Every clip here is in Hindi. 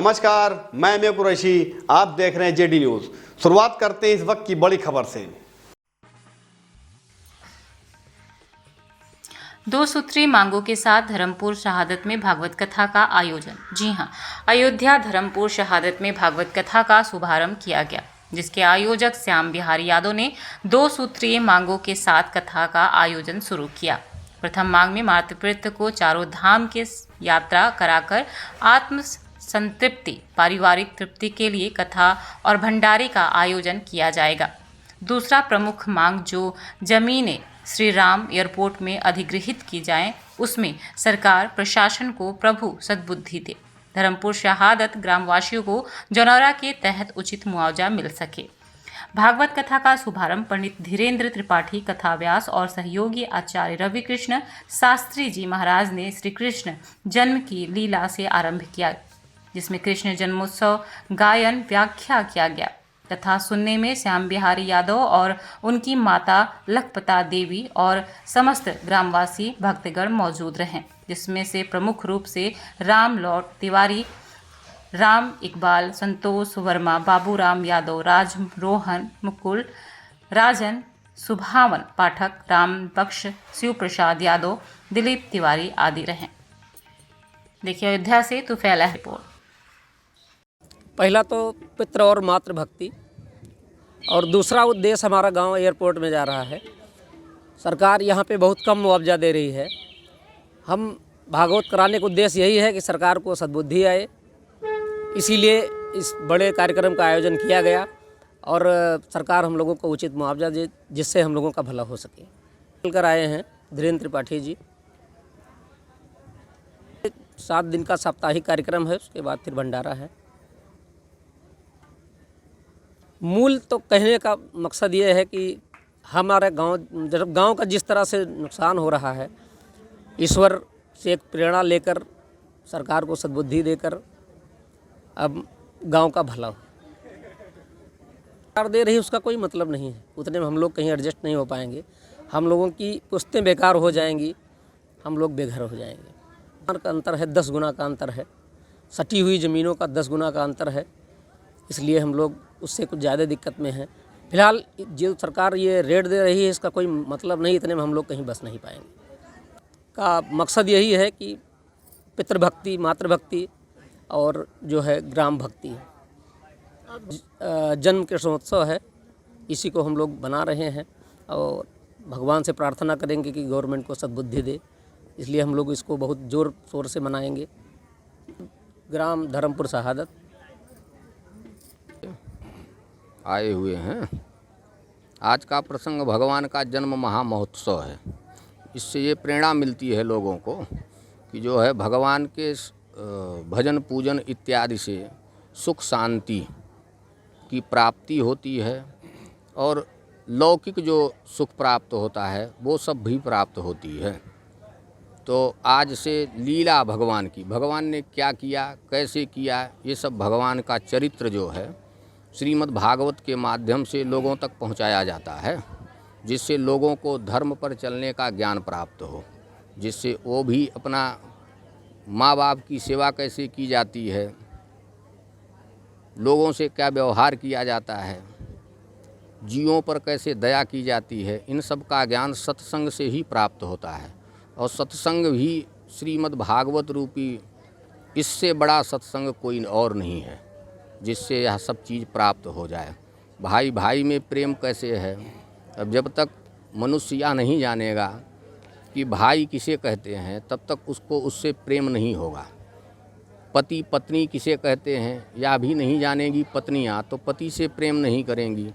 नमस्कार, मैं मेहक कुरैशी। आप देख रहे हैं जेडी न्यूज। शुरुआत करते हैं इस वक्त की बड़ी खबर से। दो सूत्री मांगों के साथ धर्मपुर शहादत में भागवत कथा का आयोजन। जी हां, अयोध्या धर्मपुर शहादत में भागवत कथा का शुभारंभ किया गया, जिसके आयोजक श्याम बिहारी यादव ने दो सूत्रीय मांगों के साथ कथा का आयोजन शुरू किया। प्रथम मांग में मातृपितृ को चारों धाम की यात्रा कराकर आत्म संतृप्ति, पारिवारिक तृप्ति के लिए कथा और भंडारे का आयोजन किया जाएगा। दूसरा प्रमुख मांग जो जमीनें श्री राम एयरपोर्ट में अधिग्रहित की जाएं, उसमें सरकार प्रशासन को प्रभु सद्बुद्धि दे। धर्मपुर शहादत ग्रामवासियों को जनौरा के तहत उचित मुआवजा मिल सके। भागवत कथा का शुभारंभ पंडित धीरेन्द्र त्रिपाठी कथा व्यास और सहयोगी आचार्य रवि कृष्ण शास्त्री जी महाराज ने श्री कृष्ण जन्म की लीला से आरंभ किया, जिसमें कृष्ण जन्मोत्सव गायन व्याख्या किया गया। कथा सुनने में श्याम बिहारी यादव और उनकी माता लखपता देवी और समस्त ग्रामवासी भक्तगण मौजूद रहे, जिसमें से प्रमुख रूप से राम लौट तिवारी, राम इकबाल, संतोष वर्मा, बाबूराम यादव, राज रोहन, मुकुल राजन, सुभावन पाठक, राम बख्श, शिव प्रसाद यादव, दिलीप तिवारी आदि रहे। देखिए अयोध्या से तुफैला रिपोर्ट। पहला तो पितृ और मातृ भक्ति, और दूसरा उद्देश्य हमारा गांव एयरपोर्ट में जा रहा है। सरकार यहां पे बहुत कम मुआवजा दे रही है। हम भागवत कराने का उद्देश्य यही है कि सरकार को सद्बुद्धि आए, इसीलिए इस बड़े कार्यक्रम का आयोजन किया गया और सरकार हम लोगों को उचित मुआवजा दे, जिससे हम लोगों का भला हो सके। मिलकर आए हैं धीरेन्द्र त्रिपाठी जी। 7 दिन का साप्ताहिक कार्यक्रम है, उसके बाद फिर भंडारा है। मूल तो कहने का मकसद ये है कि हमारे गांव का जिस तरह से नुकसान हो रहा है, ईश्वर से एक प्रेरणा लेकर सरकार को सद्बुद्धि देकर अब गांव का भला हो। सरकार दे रही उसका कोई मतलब नहीं है, उतने में हम लोग कहीं एडजस्ट नहीं हो पाएंगे। हम लोगों की पुश्तें बेकार हो जाएंगी, हम लोग बेघर हो जाएंगे। का अंतर है, 10 गुना का अंतर है। सटी हुई ज़मीनों का 10 गुना का अंतर है, इसलिए हम लोग उससे कुछ ज़्यादा दिक्कत में हैं। फिलहाल जो सरकार ये रेट दे रही है, इसका कोई मतलब नहीं, इतने में हम लोग कहीं बस नहीं पाएंगे। का मकसद यही है कि पितृभक्ति, मातृभक्ति और जो है ग्राम भक्ति, जन्म कृष्णोत्सव है, इसी को हम लोग बना रहे हैं और भगवान से प्रार्थना करेंगे कि गवर्नमेंट को सद्बुद्धि दे, इसलिए हम लोग इसको बहुत ज़ोर शोर से मनाएंगे। ग्राम धर्मपुर शहादत आए हुए हैं। आज का प्रसंग भगवान का जन्म महामहोत्सव है। इससे ये प्रेरणा मिलती है लोगों को कि जो है भगवान के भजन पूजन इत्यादि से सुख शांति की प्राप्ति होती है और लौकिक जो सुख प्राप्त होता है वो सब भी प्राप्त होती है। तो आज से लीला भगवान की, भगवान ने क्या किया, कैसे किया, ये सब भगवान का चरित्र जो है श्रीमद् भागवत के माध्यम से लोगों तक पहुंचाया जाता है, जिससे लोगों को धर्म पर चलने का ज्ञान प्राप्त हो, जिससे वो भी अपना माँ बाप की सेवा कैसे की जाती है, लोगों से क्या व्यवहार किया जाता है, जीवों पर कैसे दया की जाती है, इन सब का ज्ञान सत्संग से ही प्राप्त होता है। और सत्संग भी श्रीमद् भागवत रूपी, इससे बड़ा सत्संग कोई और नहीं है जिससे यह सब चीज़ प्राप्त हो जाए। भाई भाई में प्रेम कैसे है, अब जब तक मनुष्य यह नहीं जानेगा कि भाई किसे कहते हैं, तब तक उसको उससे प्रेम नहीं होगा। पति पत्नी किसे कहते हैं या भी नहीं जानेगी पत्नियां, तो पति से प्रेम नहीं करेंगी।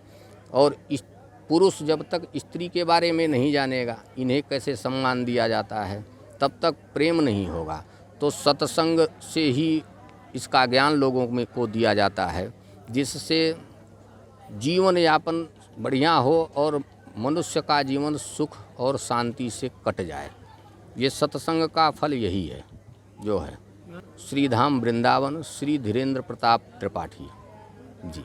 और इस पुरुष जब तक स्त्री के बारे में नहीं जानेगा, इन्हें कैसे सम्मान दिया जाता है, तब तक प्रेम नहीं होगा। तो सत्संग से ही इसका ज्ञान लोगों में को दिया जाता है, जिससे जीवन यापन बढ़िया हो और मनुष्य का जीवन सुख और शांति से कट जाए। ये सत्संग का फल यही है जो है। श्रीधाम वृंदावन, श्री धीरेन्द्र प्रताप त्रिपाठी जी।